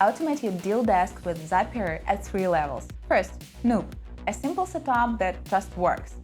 Automate your deal desk with Zapier at 3 levels. First, Noob, a simple setup that just works.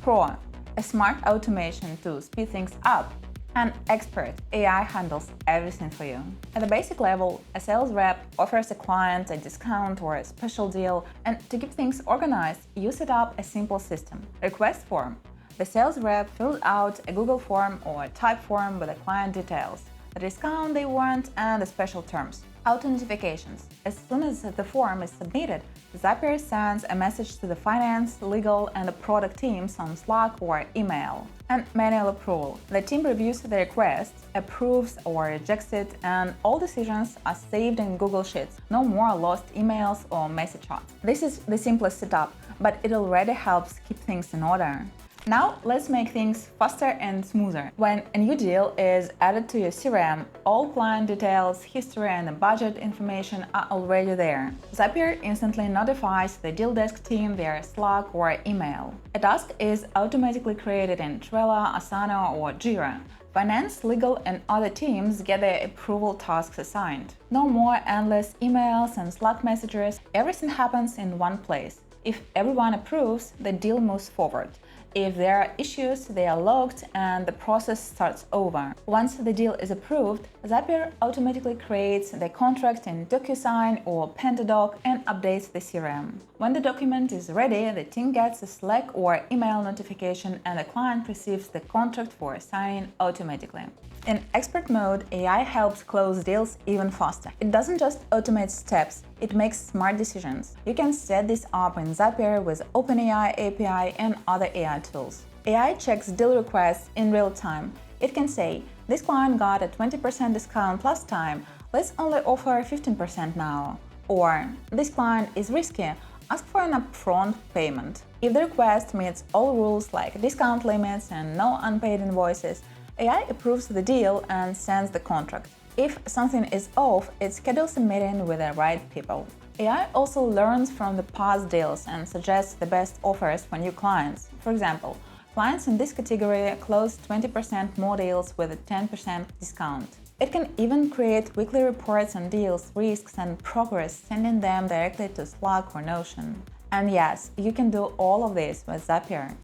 Pro, a smart automation to speed things up. And Expert, AI handles everything for you. At the basic level, a sales rep offers a client a discount or a special deal, and to keep things organized, you set up a simple system. Request form. The sales rep fills out a Google form or type form with the client details, the discount they want, and the special terms. Auto notifications. As soon as the form is submitted, Zapier sends a message to the finance, legal, and the product teams on Slack or email. And manual approval. The team reviews the request, approves or rejects it, and all decisions are saved in Google Sheets. No more lost emails or messy chats. This is the simplest setup, but it already helps keep things in order. Now, let's make things faster and smoother. When a new deal is added to your CRM, all client details, history, and the budget information are already there. Zapier instantly notifies the deal desk team via Slack or email. A task is automatically created in Trello, Asana, or Jira. Finance, legal, and other teams get their approval tasks assigned. No more endless emails and Slack messages. Everything happens in one place. If everyone approves, the deal moves forward. If there are issues, they are logged and the process starts over. Once the deal is approved, Zapier automatically creates the contract in DocuSign or Pentodoc and updates the CRM. When the document is ready, the team gets a Slack or email notification and the client receives the contract for signing automatically. In expert mode, AI helps close deals even faster. It doesn't just automate steps, it makes smart decisions. You can set this up in Zapier with OpenAI API and other AI tools. AI checks deal requests in real time. It can say, this client got a 20% discount last time, let's only offer 15% now. Or, this client is risky, ask for an upfront payment. If the request meets all rules like discount limits and no unpaid invoices, AI approves the deal and sends the contract. If something is off, it schedules a meeting with the right people. AI also learns from the past deals and suggests the best offers for new clients. For example, clients in this category close 20% more deals with a 10% discount. It can even create weekly reports on deals, risks, and progress, sending them directly to Slack or Notion. And yes, you can do all of this with Zapier.